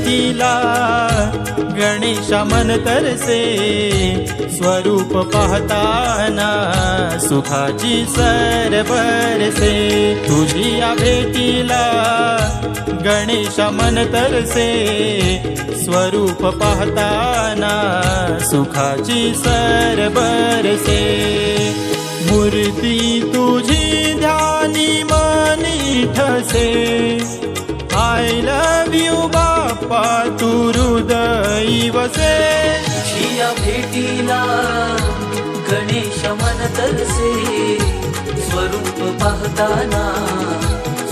भेटीला गणेशा मन तरसे, स्वरूप पाहताना सुखाची सर बरसे. तुझी या भेटीला गणेशा मन तरसे, स्वरूप पाहताना सुखाची सर बरसे. मूर्ती तुझी ध्यानी मनी ठसे, आय लव्ह यू बाप्पा तू हृदयी वसे. तुझ्या भेटीला गणेश मन तरसे, स्वरूप पाहताना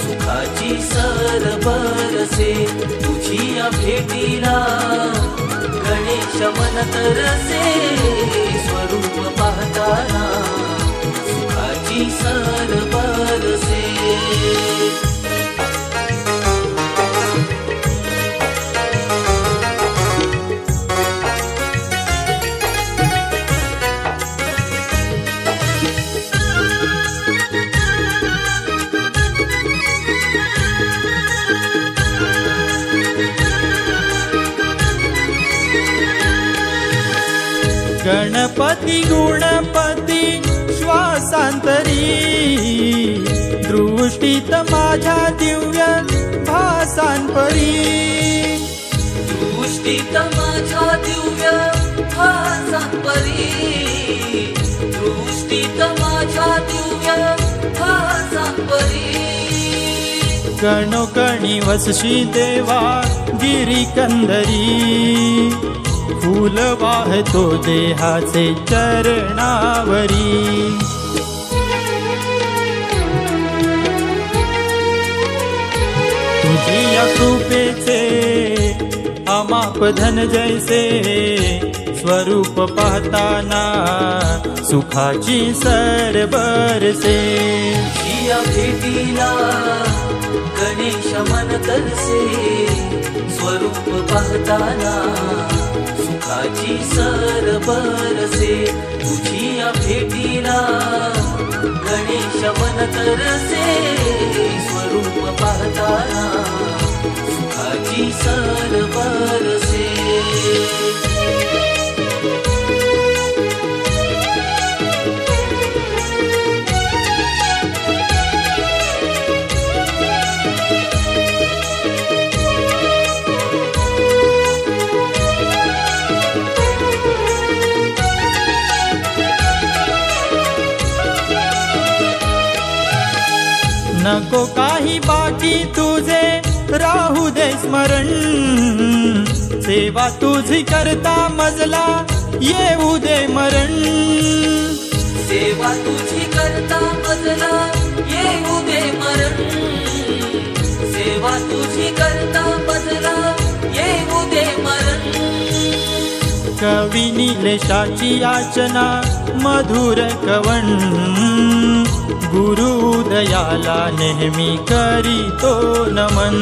सुखाची सर बरसे. तुझ्या भेटीला गणेश मन तरसे, स्वरूप पाहताना सुखाची सर बरसे. गणपती गुणपती श्वासांतरी, दृष्टीत माझ्या दिव्य भासांपरी. दृष्टीत माझ्या दिव्य भासांपरी, दृष्टीत माझ्या दिव्य भासांपरी. गणोगणी वसशी देवा गिरीकंदरी, फूल वाहतो देहाचे चरणावरी. तुझी या कृपेचे अमाप धन जैसे, स्वरूप पाहताना सुखाची सर बरसे. तुझ्या भेटीला गणेश मन तरसे, स्वरूप पाहताना सुखाची सर बरसे. तुझ्या भेटीला गणेश मन तरसे, स्वरूप पाहताना सुखाची सर बरसे. नको काही बाकी तुझे राहू दे स्मरण, सेवा तुझी करता मजला येऊ दे मरण. सेवा तुझी करता मजला येऊ दे मरण, सेवा तुझी करता मजला येऊ दे मरण. कवी निलेशाची याचना मधुर कवण, गुरु दयाला नेहमी करीतो नमन.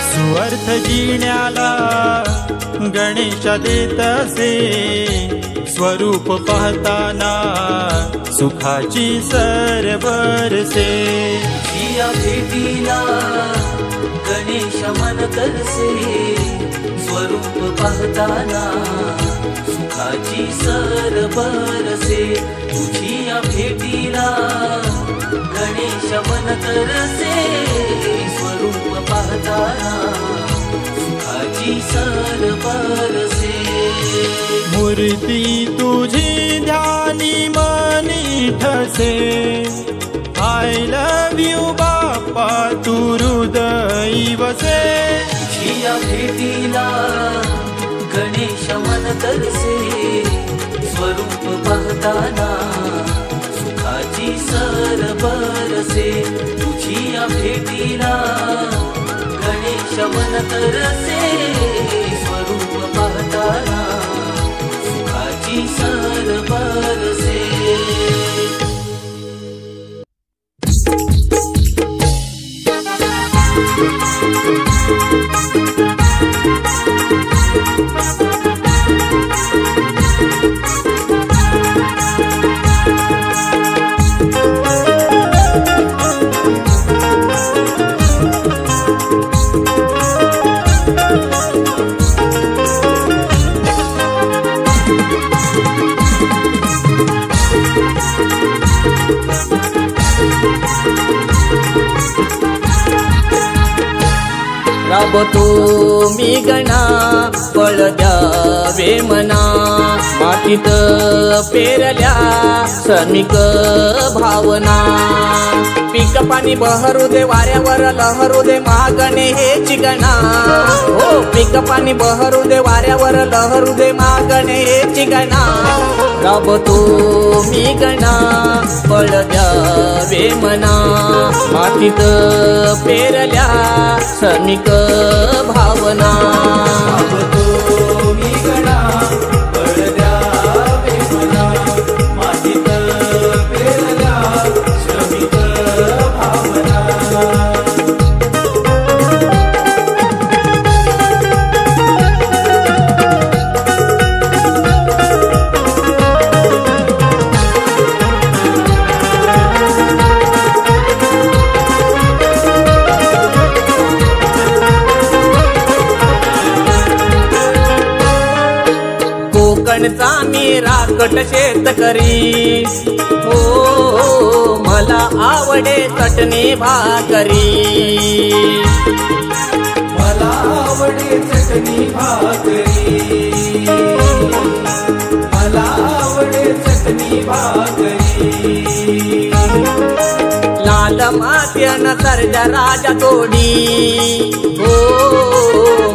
सुअर्थ जिण्याला गणेशा देत असे, स्वरूप पाहताना सुखाची सर बरसे. तुझ्या भेटीला गणेश मन तरसे, स्वरूप पाहताना सुखाची सर बरसे. तुझ्या भेटीला गणेश मन तरसे, स्वरूप पाहताना सुखाची सर बरसे. मूर्ती तुझी ध्यानी मनी ठसे, आय लव्ह यू बाप्पा तू हृदयी वसे. तुझ्या भेटीला गणेश मन तरसे, स्वरूप पाहताना सुखाची सर बरसे. तुझ्या भेटीला गणेश मन तरसे, स्वरूप पाहताना सुखाची सर बरसे. राबतो मी गणा फळ द्यावे मना मातीत पेरल्या श्रमिक भावना पीक पाणी बहरू दे वाऱ्यावर लहरू दे मागणे हेची गणा हो पीक पाणी बहरू दे वाऱ्यावर लहरू दे मागणे हेची गणा राबतो मी गणा फळ द्यावे मना मातीत पेरल्या श्रमिक भावना राबतो मी गणा फळ द्यावे मना मातीत पेरल्या श्रमिक भावना कोकणचा मी राकट शेतकरी हो मला आवडे चटणी भाकरी मला आवडे चटणी भाकरी मला आवडे चटणी भाकरी लाल मात्यन सर्जा राजा तोडी हो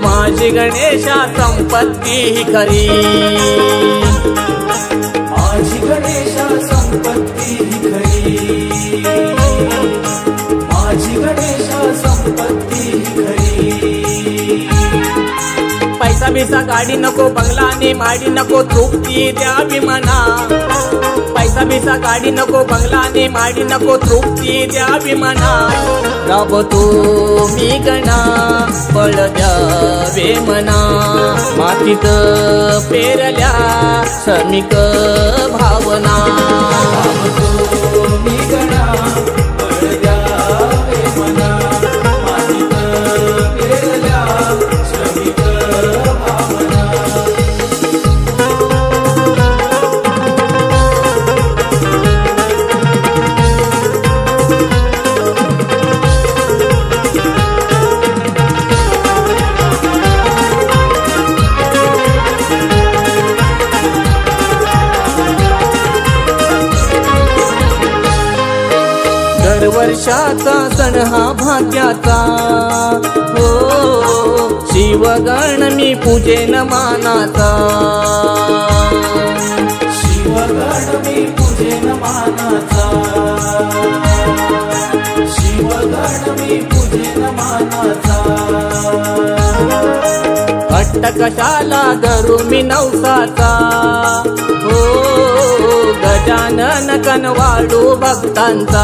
माझी गणेशा संपत्ती ही खरी माझी गणेशा संपत्ती ही खरी माझी गणेशा संपत्ती ही खरी पैसा बिसा गाडी नको बंगला आणि माडी नको तृप्ती द्यावी मना पैसा बिसा गाडी नको बंगला आणि माडी नको तृप्ती द्यावी मना राबतो मी गणा फळ द्यावे मना मातीत पेरल्या श्रमिक भावना राबतो मी गणा फळ द्यावे मना मातीत पेरल्या श्रमिक भावना दरवर्षाचा सण हा भाग्याचा हो शिवगण मी पूजेन मानाचा शिवगण मी पूजेन मानाचा शिवगण मी पूजेन मानाचा हट्ट कशाला धरू मी नवसाचा हो गजानन कनवाडू भक्तांचा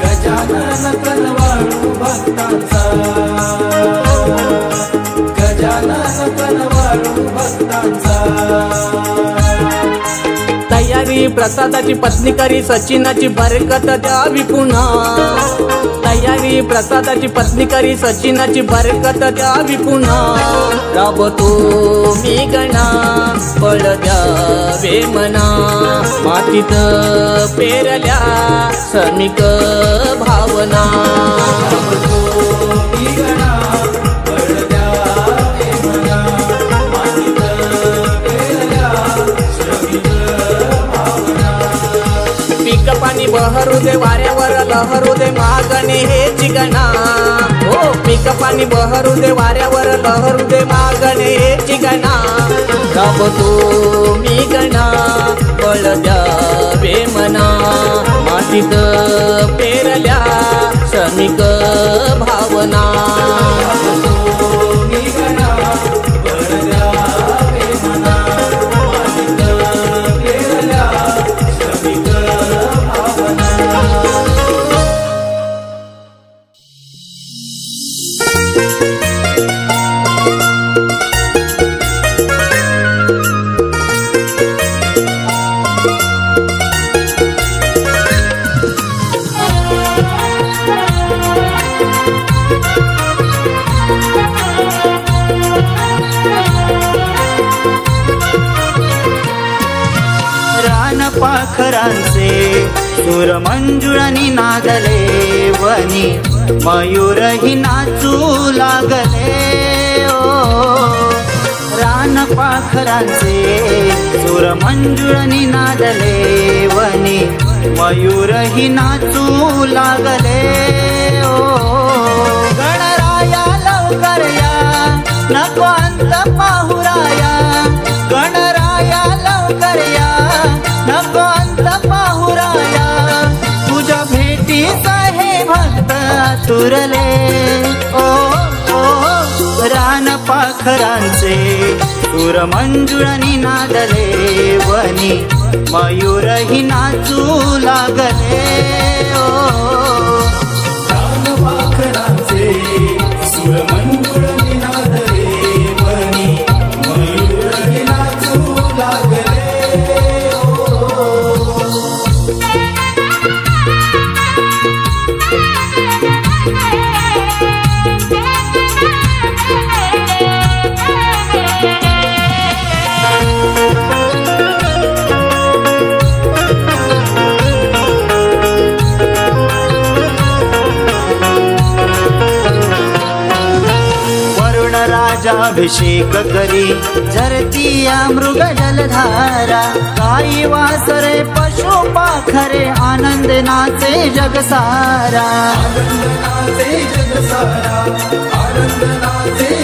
गजानन कनवाळू भक्तांचा गजानन कनवाळू भक्तांचा तयारी प्रसादाची पत्नी करी सचिनाची बरकत द्यावी पुन्हा तयारी प्रसादाची पत्नी करी सचिनाची बरकत द्यावी पुन्हा राबतो मी गणा फळ द्यावे मना मातीत पेरल्या श्रमिक भावना राबतो मी गणा फळ द्यावे मना मातीत पेरल्या श्रमिक भावना पीक पाणी बहरू दे वाऱ्यावर लहरू दे मागणे हेची गणा हो पीक पाणी बहरू दे वाऱ्यावर लहरू दे मागणे हेची गणा राबतो मी गणा फळ द्यावे मना मातीत पेरल्या श्रमिक भावना मी गणा फळ द्यावे मना मातीत पेरल्या श्रमिक भावना पाखरांचे सूर मंजुळनी नादले वनी मयूरही नाचू लागले रान पाखरांचे सूर मंजुळनी नादले वनी मयूरही नाचू लागले गणराया लवकर या नको अंत पाहुराया गणराया लवकर या नको अंत पाहुराया तुझ्या भेटीस हे भक्त आतुरले ओ रान पाखरांचे सूर मंजुळनी नादले वनी मयूरही नाचू लागले रान पाखरांचे सूर मंजुळनी नादले वनी मयूरही नाचू लागले अभिषेक करी झरतिया मृग जलधारा गाई वासरे पशु पाखरे आनंद नाचे जग सारा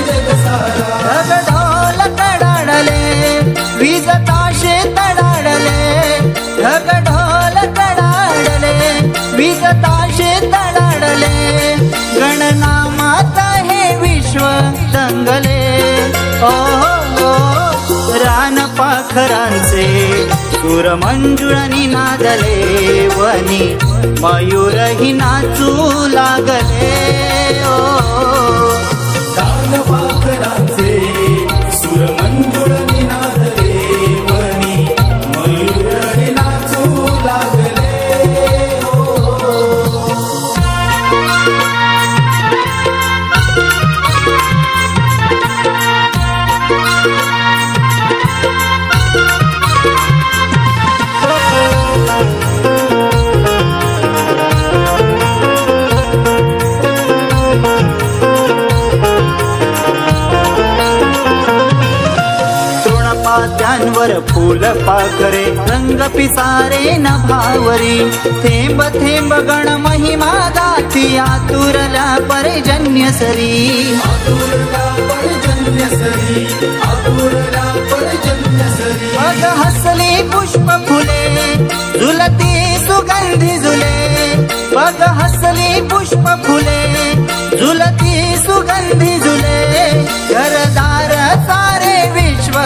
ढग ढोल तडाडले वीज ताशे तडाडले ढग ढोल तडाडले वीज ताशे तडाडले गणनामात हे विश्व दंगले रान पाखरांचे सूर मंजुळनी नादले वनी मयूरही नाचू लागले रान पाखरांचे सूर मंजुळनी नादले वनी मयूरही नाचू लागले तृणपात्यांवर फूल पाखरे रंग पिसारे नभावरी थेंब थेंब गण महिमा गाती आतुरला पर्जन्य सरी मग हसली पुष्प फुले झुलती सुगंधी झुले मग हसली पुष्प फुले झुलती सुगंधी झुले घरदार सारे विश्व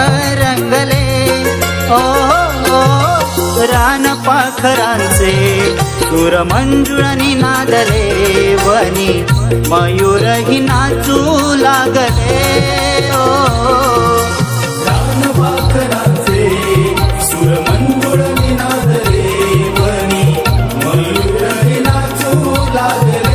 रंगले रान पाखरांचे सूर मंजुळनी नादले वनी मयूरही नाचू लागले रान पाखरांचे सूर मंजुळनी नादले वनी मयूरही नाचू लागले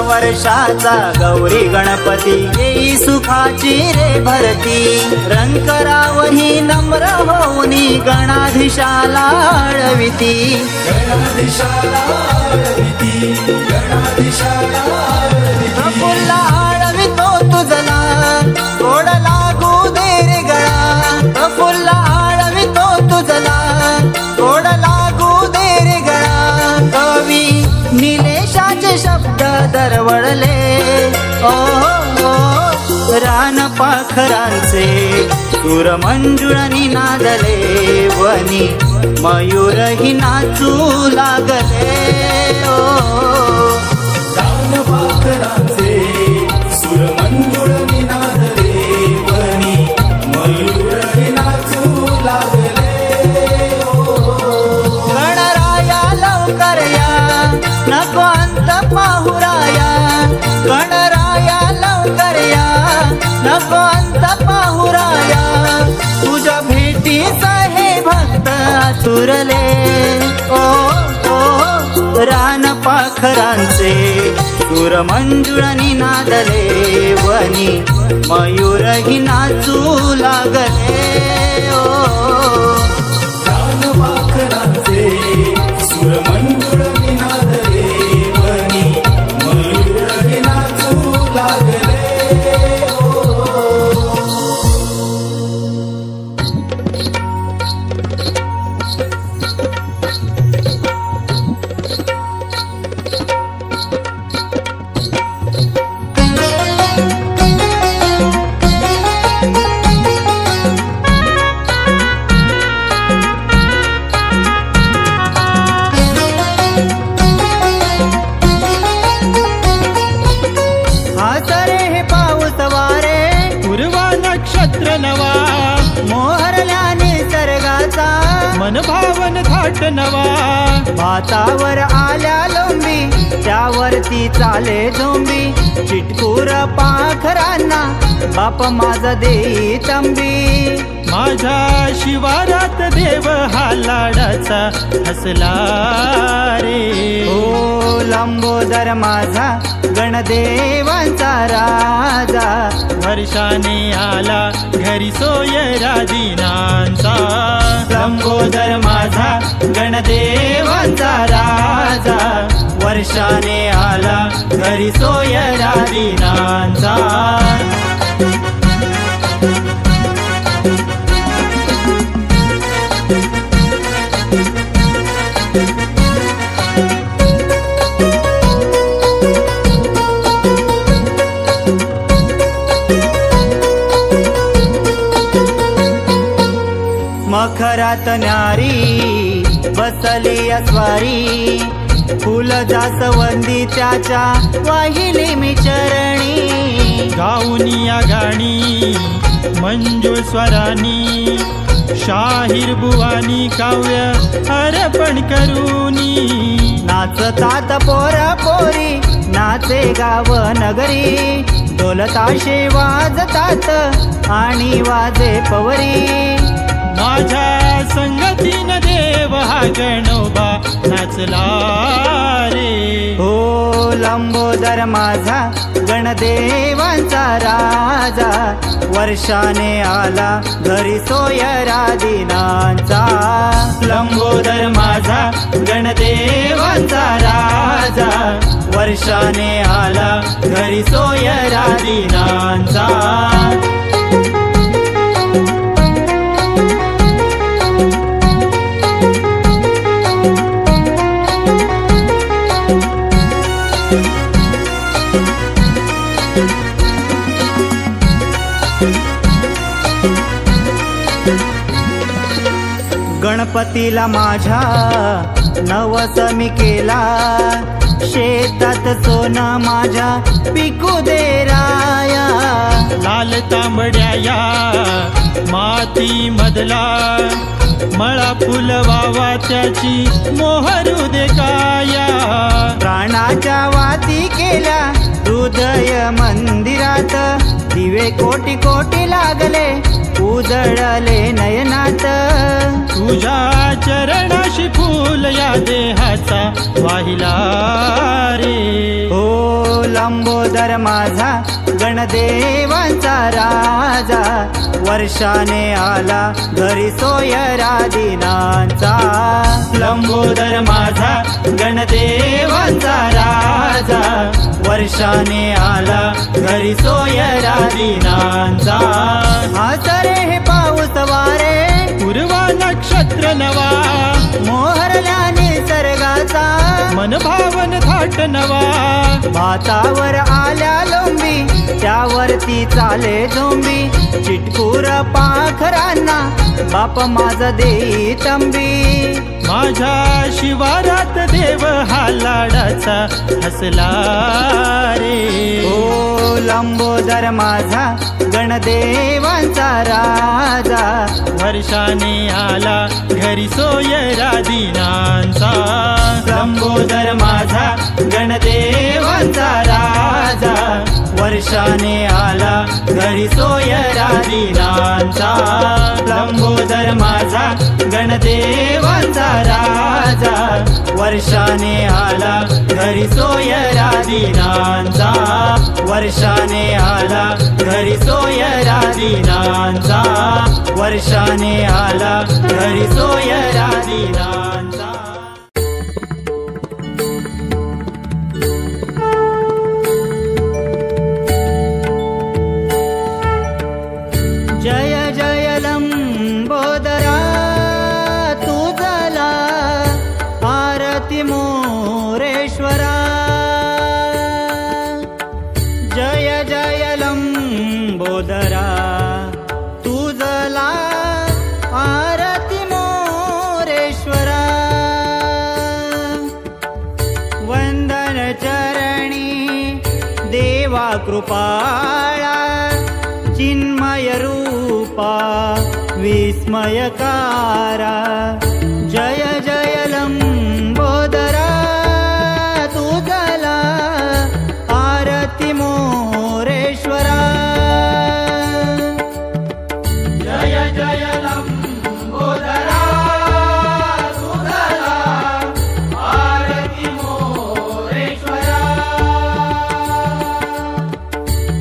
वर्षाचा गौरी गणपती येई सुखाची रे भरती रंकरावही नम्र होऊनी गणाधीशाला आळविती प्रफुल्ल आळवितो तुझला गोड लागू दे रे गळा प्रफुल्ल आळवितो तुझला गोड लागू दे रे गळा कवी निलेशाचे शब्द दरवळले रान पाखरांचे सूर मंजुळनी नादले वनी मयूरही नाचू लागले रान पाखरांचे सूर मंजुळनी नादले वनी मयूरही नाचू लागले गणराया लवकर या नको अंत पाहुराया गणराया तीस हे भक्त आतुरले ओ रान पाखरांचे सूर मंजुळनी नादले वनी मयूरही नाचू लागले ओ रान पाखरांचे सूर मंजुळनी नादले वनी मयूरही नाचू लागले नवा मोहरल्या निसर्गाचा मन भावन थाट नवा भातावर आल्या लोंबी त्यावरती चाले झोंबी चिटकूर पाखरांना बाप माझा देई तंबी माझ्या शिवारात देव हा लाडाचा हसला रे ओ लंबोदर माझा गणदेवांचा राजा वर्षाने आला घरी सोयरा दिनांचा लंबोदर माझा गणदेवांचा राजा वर्षाने आला घरी सोयरा दिनांचा मखरात न्यारी बसली अस्वारी फुल जासवंदी त्याच्या वाहिली मी चरणी गाऊनिया गाणी मंजूळ स्वरानी शाहीर बुवानी काव्य अर्पण करूनी नाचतात पोरा पोरी नाचे गाव नगरी ढोलताशे वाजतात आणि वाजे पवरी माझ्या संगतीन देव हा गणोबा नाचला रे हो लंबोदर माझा गणदेवांचा राजा वर्षाने आला घरी सोयरा दिनांचा लंबोदर माझा गणदेवांचा राजा वर्षाने आला घरी सोयरा दिनांचा गणपतीला माझ्या नवस मी केला शेतात सोनं माझ्या पिकू दे राया लाल तांबड्या माती मधला मळा फुलवावा त्याची मोहरू दे काया प्राणाच्या वाती केल्या हृदय मंदिरात दिवे कोटी कोटी लागले उजळले नयनात तुझ्या चरणाशी फूल या देहाचा वाहिला रे हो लंबोदर माझा गणदेवांचा राजा वर्षाने आला घरी सोयरा दिनांचा लंबोदर माझा गणदेवांचा राजा वर्षाने आला घरी सोयरा दिनांचा हासरे हे पाऊस वारे पूर्वा नक्षत्र नवा मोहरल्या निसर्गाचा मन भावन थाट नवा भातावर आल्या लोंबी त्यावरती चाले झोंबी चिटकूर पाखरांना बाप माझा देई तंबी माझ्या शिवारात देव हा लाडाचा हसला रे. ओ लंबोदर माझा गणदेवांचा राजा, वर्षाने आला घरी सोयरादीनांचा. लंबोदर माझा गणदेवांचा राजा, वर्षाने आला घरी सोयरादीनांचा. लंबोदर माझा गणदेवांचा राजा, वर्षाने आला घरी सोयरादीनांचा. वर्षाने आला घरी सोयरादीनांचा. वर्षाने आला घरी सोयरादीनांचा. जय जय लंबोदरा तुझला आरती मोरेश्वरा. जय जय लंबोदरा तुझला आरती मोरेश्वरा. वंदन चरणी देवा कृपाळा, चिन्मय रूपा विस्मयकारा. जय जय लंबोदरा तुझला आरती मोरेश्वरा. जय जय लंबोदरा तुझला आरती मोरेश्वरा.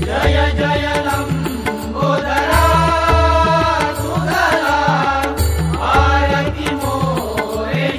जय जय लंबोदरा तुझला आरती मोरेश्वरा.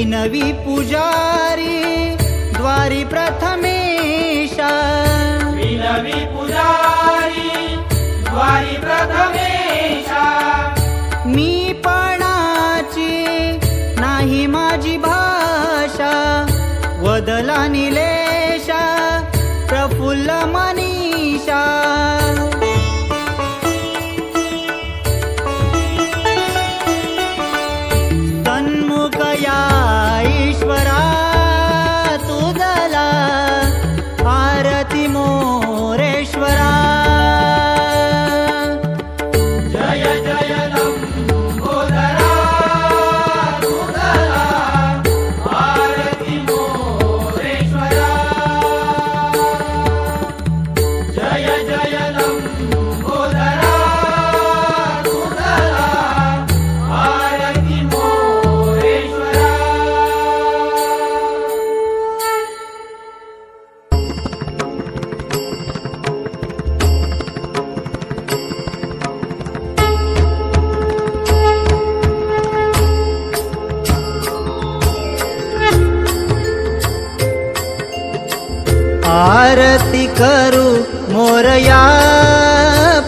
विनवी पुजारी द्वारी प्रथमेशा विनवी पुजारी द्वारी प्रथमेशा मी पणाची नाही माझी भाषा वदला निलेशा प्रफुल्ल मनीषा सन्मुखया ईश्वरा तुझला आरती मोरेश्वरा जय जय लंबोदरा तुझला आरती मोरेश्वरा जय जय लंबोदरा तुझला आरती मोरेश्वरा आरती करू मोरया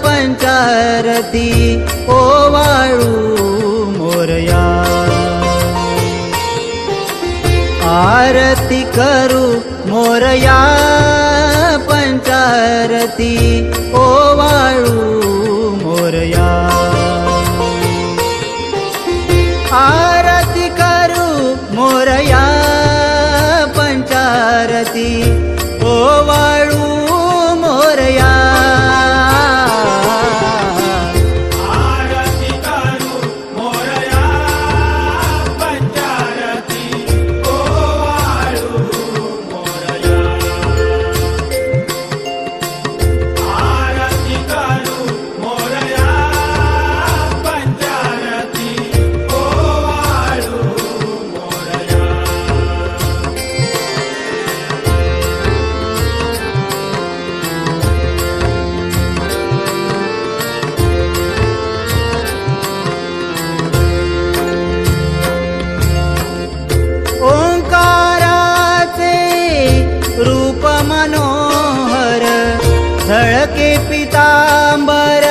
पंचारती ओवाळू मोरया आरती करू मोरया पंचारती ओवाळू मोरया आरती करू मोरया पंचारती ओवाळू मोरया आरती करू मोरया पंचारती ओवाळू मोरया आरती करू मोरया पंचारती ओवाळू मोरया ओंकाराचे रूप मनोहर झळके पितांबर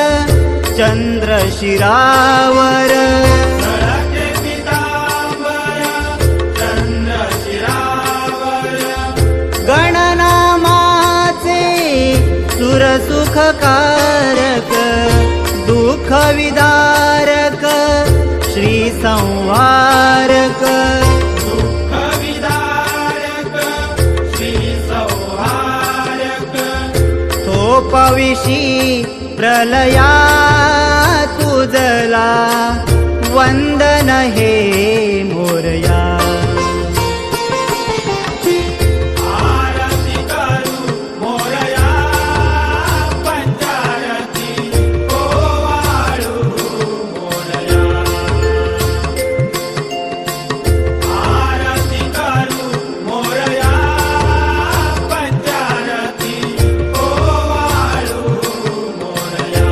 चंद्र शिरावर झळके पितांबर चंद्र शिरावर गणनामाचे सुरसुखकारक दुःख विदारक श्री संहारक दुःख विदारक श्री संहारक थोपविषी प्रलया तुझला वंदन हे मोरया आरती करू मोरया पंचारती ओवाळू मोरया आरती करू मोरया पंचारती ओवाळू मोरया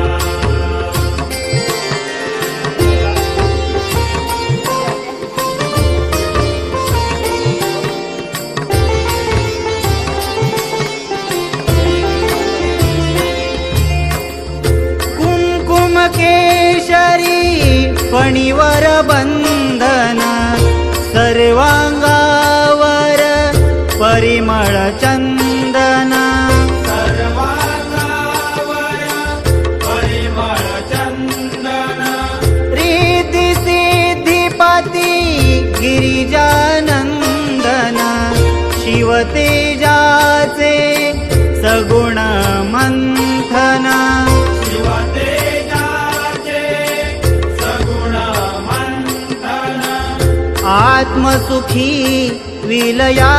कुंकुम केशरी फणीवर बंधन सर्वांगावर परिमळ चंदन सर्वांगावर परिमळ चंदन रिद्धी सिद्धिपती गिरिजानंदन शिवतेजाचे सगुण मंथन शिवतेजाचे सगुण मंथन आत्मसुखी विलया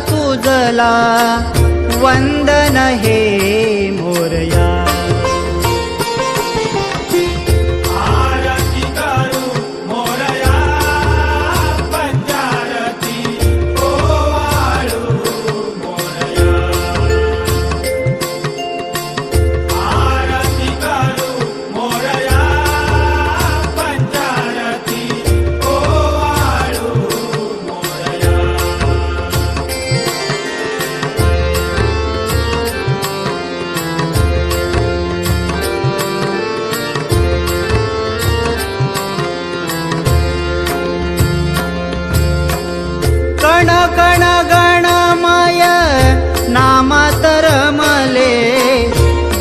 तुझला वंदन हे मोरया आरती करू मोरया पंचारती ओवाळू मोरया आरती करू मोरया पंचारती ओवाळू कण गणमय नामात रमले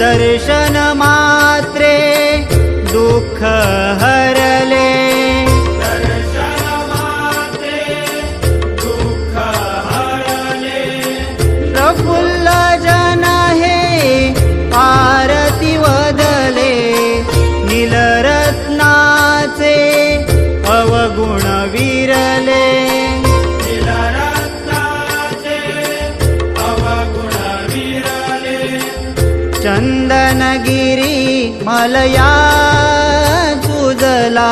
दर्शन मात्रे दुःख हरले प्रफुल्ल जन हे आरती वदले नीलरत्नाचे अवगुण विरले चंदनगिरी मलया तुझला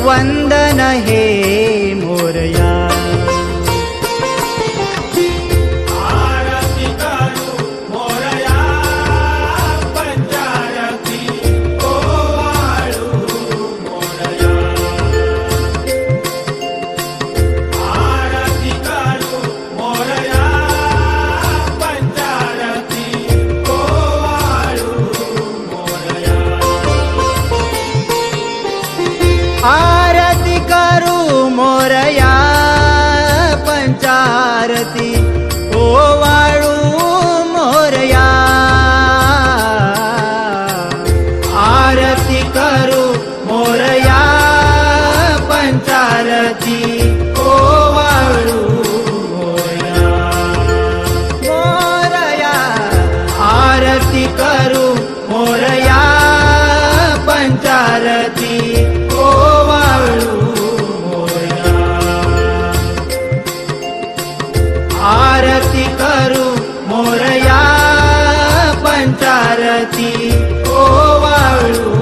वंदन हे मोरया आरती करू मोरया पंचारती ओवाळू मोरया आरती करू मोरया पंचारती ओवाळू मोरया मोरया आरती करू मोरया पंचारती आरती करू मोरया पंचारती ओवाळू